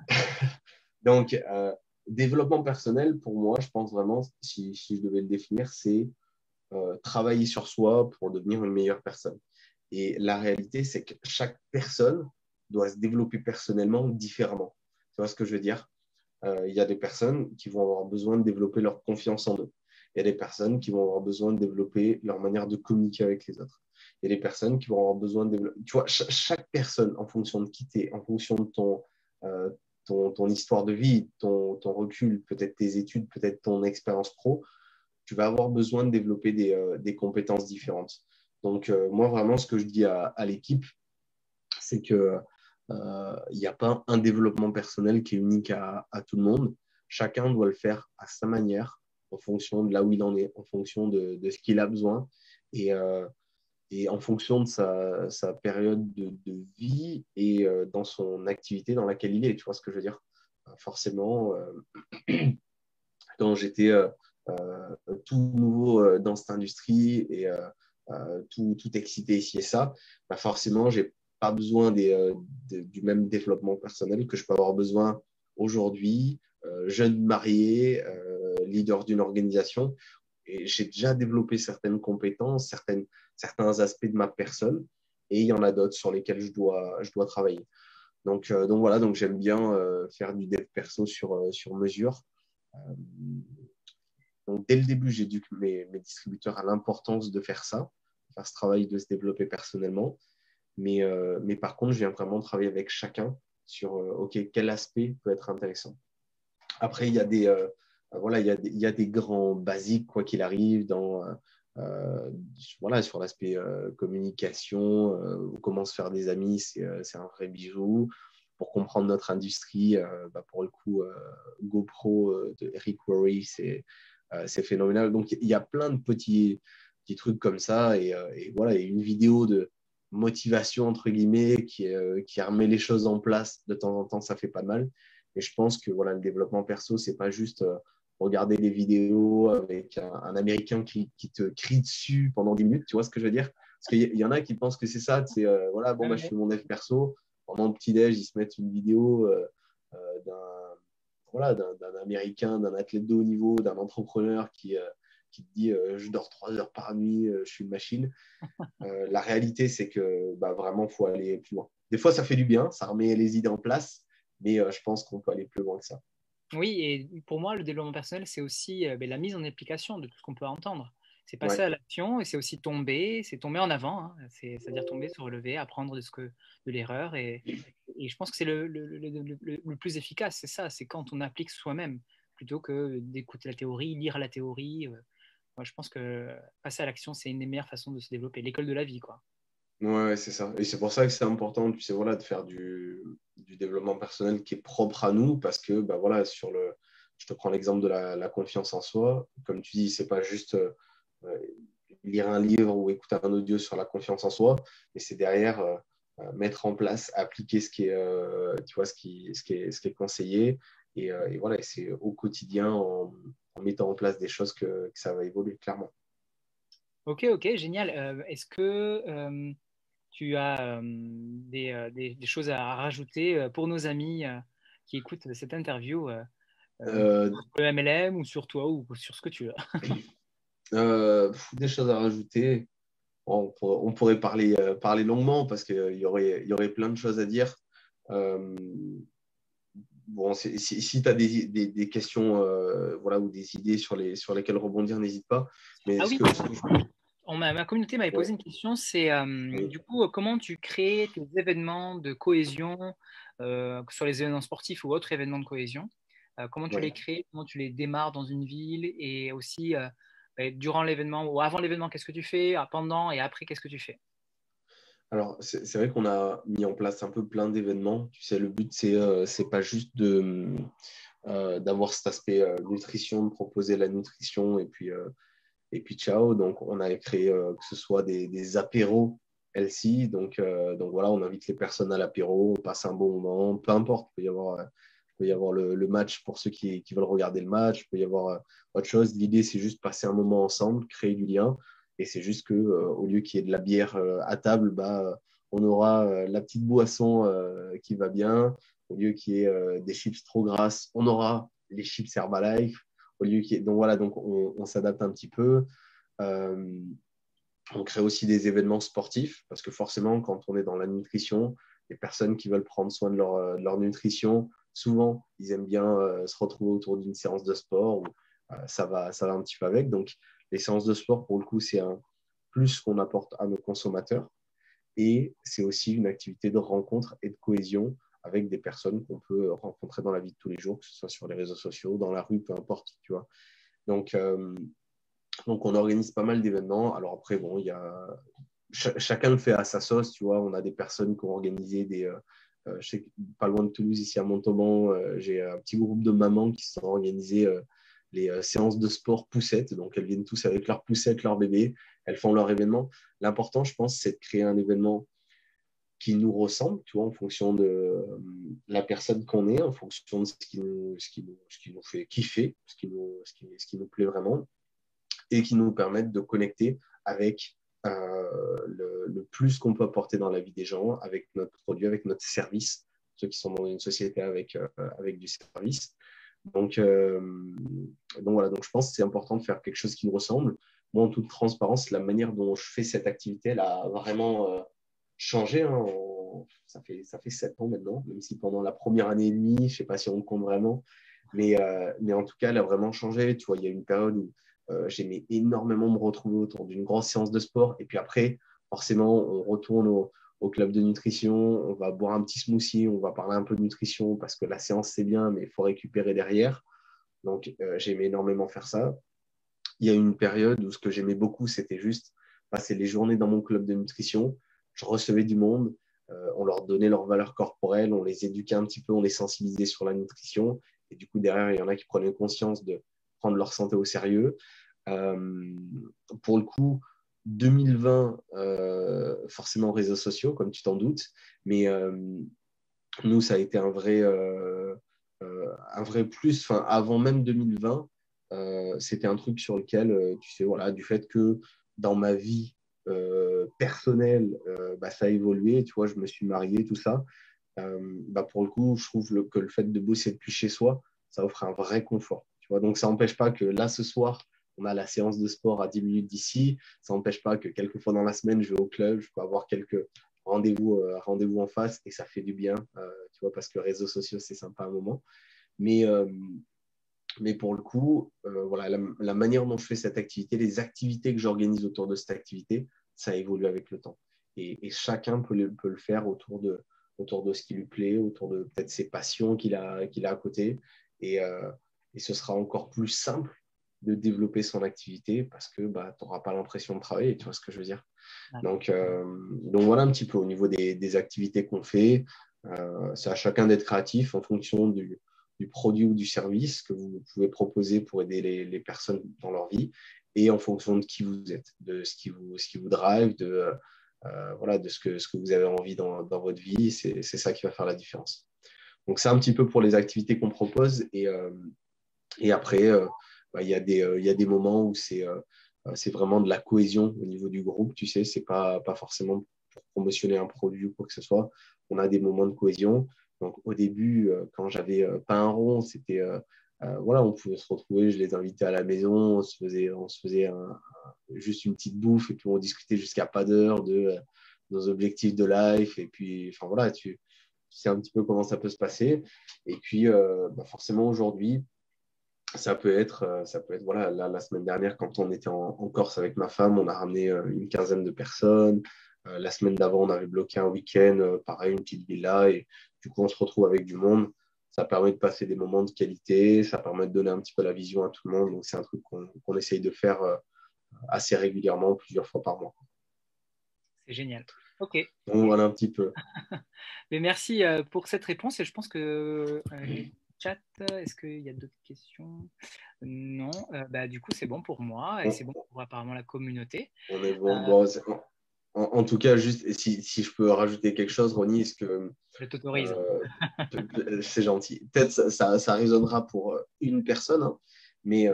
Donc, développement personnel, pour moi, je pense vraiment, si je devais le définir, c'est travailler sur soi pour devenir une meilleure personne. Et la réalité, c'est que chaque personne doit se développer personnellement différemment. Tu vois ce que je veux dire? Il y a des personnes qui vont avoir besoin de développer leur confiance en eux. Il y a des personnes qui vont avoir besoin de développer leur manière de communiquer avec les autres. Il y a des personnes qui vont avoir besoin de développer. Tu vois, chaque personne, en fonction de qui tu es, en fonction de euh, ton histoire de vie, ton recul, peut-être tes études, peut-être ton expérience pro, tu vas avoir besoin de développer des compétences différentes. Donc, moi, vraiment, ce que je dis à l'équipe, c'est que il n'y a pas un développement personnel qui est unique à tout le monde. Chacun doit le faire à sa manière, en fonction de là où il en est, en fonction de ce qu'il a besoin et en fonction de sa période de vie et dans son activité dans laquelle il est. Tu vois ce que je veux dire? Forcément, quand j'étais tout nouveau dans cette industrie et tout excité ici et ça, forcément, j'ai pas besoin du même développement personnel que je peux avoir besoin aujourd'hui, jeune marié, leader d'une organisation. Et j'ai déjà développé certaines compétences, certains aspects de ma personne, et il y en a d'autres sur lesquels je dois travailler. Donc voilà, donc j'aime bien faire du dev perso sur mesure. Donc, dès le début, j'éduque mes distributeurs à l'importance de faire ça, de faire ce travail de se développer personnellement. Mais par contre, je viens vraiment travailler avec chacun sur OK, quel aspect peut être intéressant. Après, voilà, il y a des grands basiques, quoi qu'il arrive, voilà, sur l'aspect communication, comment se faire des amis, c'est un vrai bijou. Pour comprendre notre industrie, pour le coup, GoPro de Eric Worre, c'est phénoménal. Donc, il y a plein de petits trucs comme ça. Et voilà, il y a une vidéo de motivation, entre guillemets, qui remet les choses en place de temps en temps, ça fait pas mal. Et je pense que voilà, le développement perso, c'est pas juste regarder des vidéos avec un Américain qui te crie dessus pendant 10 minutes, tu vois ce que je veux dire? Parce qu'il y en a qui pensent que c'est ça, c'est voilà, bon, je fais mon dev perso, pendant le petit-déj, ils se mettent une vidéo d'un Américain, d'un athlète de haut niveau, d'un entrepreneur qui te dit je dors 3 heures par nuit, je suis une machine. La réalité, c'est que vraiment, il faut aller plus loin. Des fois, ça fait du bien, ça remet les idées en place, mais je pense qu'on peut aller plus loin que ça. Oui, et pour moi, le développement personnel, c'est aussi la mise en application de tout ce qu'on peut entendre. C'est passer Ouais. à l'action et c'est aussi c'est tomber en avant, hein. C'est-à-dire tomber, se relever, apprendre de l'erreur. Et je pense que c'est le plus efficace, c'est ça, c'est quand on applique soi-même, plutôt que d'écouter la théorie, lire la théorie. Moi, je pense que passer à l'action, c'est une des meilleures façons de se développer, l'école de la vie, quoi. Ouais, c'est ça. Et c'est pour ça que c'est important, tu sais, voilà, de faire du développement personnel qui est propre à nous, parce que, voilà, je te prends l'exemple de la confiance en soi. Comme tu dis, c'est pas juste euh, lire un livre ou écouter un audio sur la confiance en soi, mais c'est derrière mettre en place, appliquer ce qui est, tu vois, ce qui est conseillé. Et voilà, et c'est au quotidien, en mettant en place des choses que ça va évoluer, clairement. Ok, ok, génial. Est-ce que tu as des choses à rajouter pour nos amis qui écoutent cette interview Euh, sur le MLM ou sur toi ou sur ce que tu veux? des choses à rajouter. On pourrait parler longuement parce qu'il y aurait plein de choses à dire. Euh, bon, si tu as des questions voilà, ou des idées sur lesquelles rebondir, n'hésite pas. Mais Ah oui, ma communauté m'avait posé ouais, une question, c'est oui, du coup, comment tu crées tes événements de cohésion, que ce soit les événements sportifs ou autres événements de cohésion? Comment tu les ouais. crées, comment tu les démarres dans une ville et aussi durant l'événement ou avant l'événement, qu'est-ce que tu fais, pendant et après, qu'est-ce que tu fais? Alors, c'est vrai qu'on a mis en place un peu plein d'événements. Tu sais, le but, c'est pas juste d'avoir cet aspect nutrition, de proposer la nutrition et puis ciao. Donc, on a créé que ce soit des apéros LC. Donc voilà, on invite les personnes à l'apéro, on passe un bon moment, peu importe. Il peut y avoir le match pour ceux qui veulent regarder le match, il peut y avoir autre chose. L'idée, c'est juste passer un moment ensemble, créer du lien. Et c'est juste que au lieu qu'il y ait de la bière à table, on aura la petite boisson qui va bien. Au lieu qu'il y ait des chips trop grasses, on aura les chips Herbalife. Au lieu qu'il y ait... Donc voilà, donc on s'adapte un petit peu. Euh, on crée aussi des événements sportifs parce que forcément, quand on est dans la nutrition, les personnes qui veulent prendre soin de leur nutrition, souvent, ils aiment bien se retrouver autour d'une séance de sport où ça va un petit peu avec. Donc, les séances de sport, pour le coup, c'est un plus qu'on apporte à nos consommateurs et c'est aussi une activité de rencontre et de cohésion avec des personnes qu'on peut rencontrer dans la vie de tous les jours, que ce soit sur les réseaux sociaux, dans la rue, peu importe, tu vois. Donc, donc, on organise pas mal d'événements. Alors après, bon, chacun le fait à sa sauce, tu vois. On a des personnes qui ont organisé je sais que pas loin de Toulouse, ici à Montauban, j'ai un petit groupe de mamans qui se sont organisées les séances de sport poussettes. Donc, elles viennent tous avec leurs poussettes, leurs bébés. Elles font leur événement. L'important, je pense, c'est de créer un événement qui nous ressemble, tu vois, en fonction de la personne qu'on est, en fonction de ce qui nous fait kiffer, ce qui nous plaît vraiment et qui nous permettent de connecter avec le plus qu'on peut apporter dans la vie des gens, avec notre produit, avec notre service, ceux qui sont dans une société avec du service. Donc, euh, donc voilà, donc je pense que c'est important de faire quelque chose qui nous ressemble. Moi, en toute transparence, la manière dont je fais cette activité, elle a vraiment changé. Hein, ça fait 7 ans maintenant, même si pendant la première année et demie, je ne sais pas si on compte vraiment, Mais en tout cas, elle a vraiment changé. Tu vois, il y a une période où j'aimais énormément me retrouver autour d'une grosse séance de sport. Et puis après, forcément, on retourne au club de nutrition, on va boire un petit smoothie, on va parler un peu de nutrition parce que la séance, c'est bien, mais il faut récupérer derrière. Donc, j'aimais énormément faire ça. Il y a eu une période où ce que j'aimais beaucoup, c'était juste passer les journées dans mon club de nutrition. Je recevais du monde, on leur donnait leurs valeurs corporelles, on les éduquait un petit peu, on les sensibilisait sur la nutrition. Et du coup, derrière, il y en a qui prenaient conscience de prendre leur santé au sérieux. Euh, pour le coup, 2020, forcément réseaux sociaux, comme tu t'en doutes, mais nous, ça a été un vrai plus. Enfin, avant même 2020, c'était un truc sur lequel, tu sais, voilà, du fait que dans ma vie personnelle, bah, ça a évolué. Tu vois, je me suis marié, tout ça. Bah, pour le coup, je trouve que le fait de bosser depuis chez soi, ça offre un vrai confort. Tu vois, donc, ça n'empêche pas que là, ce soir, on a la séance de sport à 10 minutes d'ici. Ça n'empêche pas que quelques fois dans la semaine, je vais au club, je peux avoir quelques rendez-vous en face et ça fait du bien, tu vois, parce que les réseaux sociaux, c'est sympa à un moment. Mais, mais pour le coup, voilà, la manière dont je fais cette activité, les activités que j'organise autour de cette activité, ça évolue avec le temps. Et chacun peut le faire autour de ce qui lui plaît, autour de peut-être ses passions qu'il a à côté. Et, euh, et ce sera encore plus simple de développer son activité parce que bah, tu n'auras pas l'impression de travailler, tu vois ce que je veux dire. Donc voilà un petit peu au niveau des activités qu'on fait. C'est à chacun d'être créatif en fonction du produit ou du service que vous pouvez proposer pour aider les personnes dans leur vie et en fonction de qui vous êtes, de ce qui vous drive, voilà, de ce que vous avez envie dans votre vie. C'est ça qui va faire la différence. Donc, c'est un petit peu pour les activités qu'on propose. Et après, bah, il y a des moments où c'est vraiment de la cohésion au niveau du groupe. Tu sais, c'est pas forcément pour promotionner un produit ou quoi que ce soit. On a des moments de cohésion. Donc, au début, quand j'avais pas un rond, c'était voilà, on pouvait se retrouver, je les invitais à la maison, on se faisait juste une petite bouffe et puis on discutait jusqu'à pas d'heure de nos objectifs de life. Et puis, enfin voilà, tu sais un petit peu comment ça peut se passer. Et puis, bah, forcément, aujourd'hui, ça peut être voilà, la semaine dernière, quand on était en Corse avec ma femme, on a ramené une quinzaine de personnes. La semaine d'avant, on avait bloqué un week-end, pareil, une petite villa. Et du coup, on se retrouve avec du monde. Ça permet de passer des moments de qualité. Ça permet de donner un petit peu la vision à tout le monde. Donc, c'est un truc qu'on essaye de faire assez régulièrement, plusieurs fois par mois. C'est génial. Ok. Donc, voilà un petit peu. Mais merci pour cette réponse et je pense que chat, est-ce qu'il y a d'autres questions? Non. Bah, du coup, c'est bon pour moi et c'est bon On, pour apparemment la communauté. on est bon. Euh, Bon, en tout cas, juste si je peux rajouter quelque chose, Ronnie, est-ce que je t'autorise. Euh, c'est gentil. Peut-être ça résonnera pour une personne, hein, mais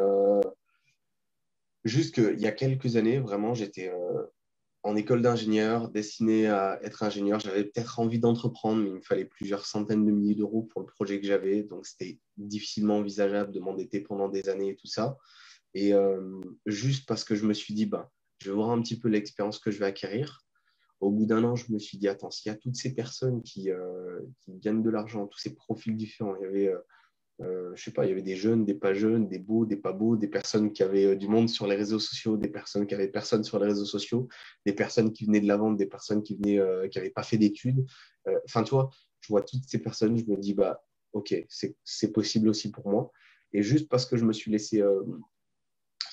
juste qu'il y a quelques années, vraiment, j'étais en école d'ingénieur, destiné à être ingénieur. J'avais peut-être envie d'entreprendre, mais il me fallait plusieurs centaines de milliers d'euros pour le projet que j'avais. Donc, c'était difficilement envisageable de m'endetter pendant des années et tout ça. Et juste parce que je me suis dit, bah, je vais voir un petit peu l'expérience que je vais acquérir. Au bout d'un an, je me suis dit, attends, s'il y a toutes ces personnes qui gagnent de l'argent, tous ces profils différents, il y avait, je sais pas, il y avait des jeunes, des pas jeunes, des beaux, des pas beaux, des personnes qui avaient du monde sur les réseaux sociaux, des personnes qui avaient personne sur les réseaux sociaux, des personnes qui venaient de la vente, des personnes qui n'avaient pas fait d'études. Enfin, tu vois, je vois toutes ces personnes, je me dis, bah, ok, c'est possible aussi pour moi. Et juste parce que je me suis laissé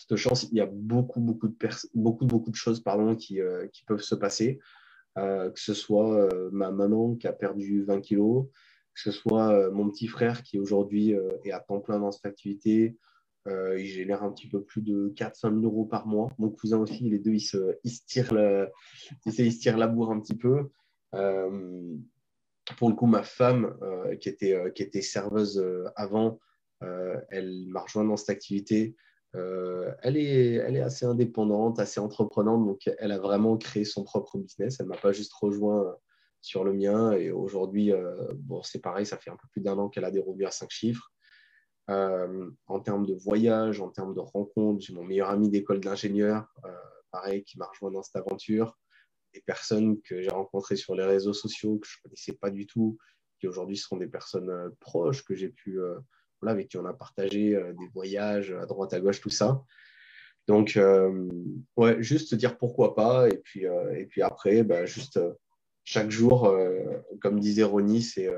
cette chance, il y a beaucoup de choses pardon, qui peuvent se passer. Que ce soit ma maman qui a perdu 20 kilos, que ce soit mon petit frère qui aujourd'hui est à temps plein dans cette activité. Il génère un petit peu plus de 4-5 000 euros par mois. Mon cousin aussi, les deux, ils se tirent la bourre un petit peu. Euh, pour le coup, ma femme, qui était serveuse avant, elle m'a rejoint dans cette activité. Elle est assez indépendante, assez entreprenante, donc elle a vraiment créé son propre business. Elle ne m'a pas juste rejoint sur le mien. Et aujourd'hui, bon, c'est pareil, ça fait un peu plus d'un an qu'elle a des revenus à 5 chiffres. En termes de voyage, en termes de rencontres, j'ai mon meilleur ami d'école d'ingénieur, pareil, qui m'a rejoint dans cette aventure. Des personnes que j'ai rencontrées sur les réseaux sociaux que je ne connaissais pas du tout, qui aujourd'hui seront des personnes proches que j'ai pu voilà, avec qui on a partagé des voyages à droite, à gauche, tout ça. Donc, ouais, juste dire pourquoi pas. Et puis après, bah, juste chaque jour, comme disait Ronnie, c'est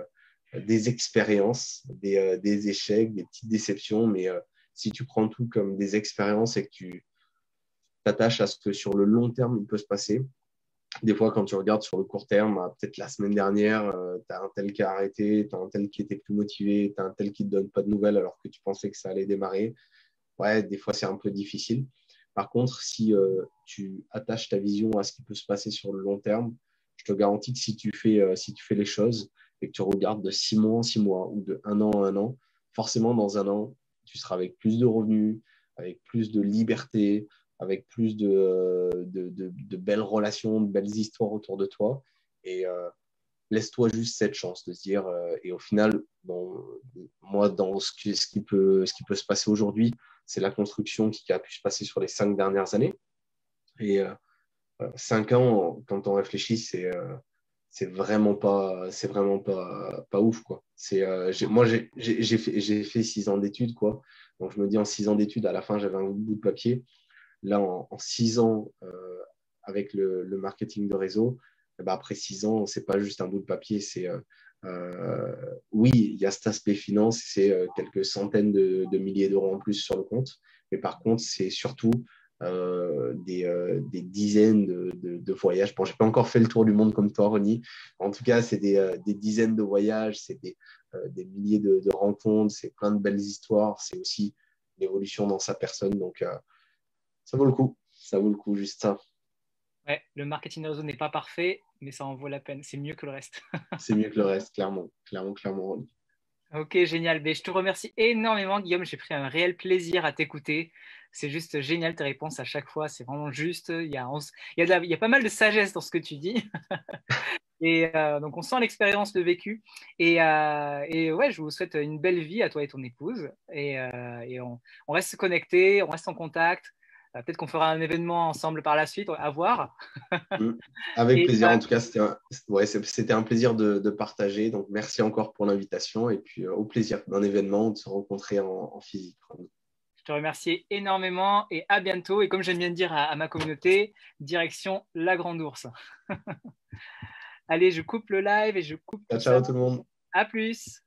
des expériences, des échecs, des petites déceptions. Mais si tu prends tout comme des expériences et que tu t'attaches à ce que sur le long terme, il peut se passer, des fois, quand tu regardes sur le court terme, peut-être la semaine dernière, tu as un tel qui a arrêté, tu as un tel qui était plus motivé, tu as un tel qui ne te donne pas de nouvelles alors que tu pensais que ça allait démarrer. Ouais, des fois, c'est un peu difficile. Par contre, si tu attaches ta vision à ce qui peut se passer sur le long terme, je te garantis que si tu fais les choses et que tu regardes de 6 mois en 6 mois ou de 1 an en 1 an, forcément, dans 1 an, tu seras avec plus de revenus, avec plus de liberté, avec plus de belles relations, de belles histoires autour de toi. Et laisse-toi juste cette chance de se dire, et au final, bon, moi, dans ce qui peut se passer aujourd'hui, c'est la construction qui a pu se passer sur les 5 dernières années. Et 5 ans, quand on réfléchit, c'est vraiment pas ouf, quoi. Moi, j'ai fait 6 ans d'études, quoi. Donc, je me dis, en 6 ans d'études, à la fin, j'avais un bout de papier. Là, en 6 ans, avec le marketing de réseau, eh ben, après 6 ans, c'est pas juste un bout de papier, oui, il y a cet aspect finance, c'est quelques centaines de milliers d'euros en plus sur le compte, mais par contre, c'est surtout des dizaines de voyages. Bon, j'ai pas encore fait le tour du monde comme toi, Ronnie. En tout cas, c'est des dizaines de voyages, c'est des milliers de rencontres, c'est plein de belles histoires, c'est aussi l'évolution dans sa personne. Donc, ça vaut le coup. Ça vaut le coup, juste ça. Ouais, le marketing de réseau n'est pas parfait, mais ça en vaut la peine. C'est mieux que le reste. C'est mieux que le reste, clairement. Clairement, clairement. Ok, génial. Ben, je te remercie énormément, Guillaume. J'ai pris un réel plaisir à t'écouter. C'est juste génial tes réponses à chaque fois. C'est vraiment juste. Il y a pas mal de sagesse dans ce que tu dis. Et donc, on sent l'expérience, le vécu. Et ouais, je vous souhaite une belle vie à toi et ton épouse. Et on reste connectés, on reste en contact. Peut-être qu'on fera un événement ensemble par la suite, à voir. Mm. Avec Et plaisir. En tout cas, ouais, c'était un plaisir de partager. Donc, merci encore pour l'invitation. Et puis, au plaisir d'un événement, de se rencontrer en physique. je te remercie énormément et à bientôt. Et comme j'aime bien dire à ma communauté, direction la Grande Ourse. Allez, je coupe le live et je coupe Ciao, tout ça. ciao tout le monde. À plus.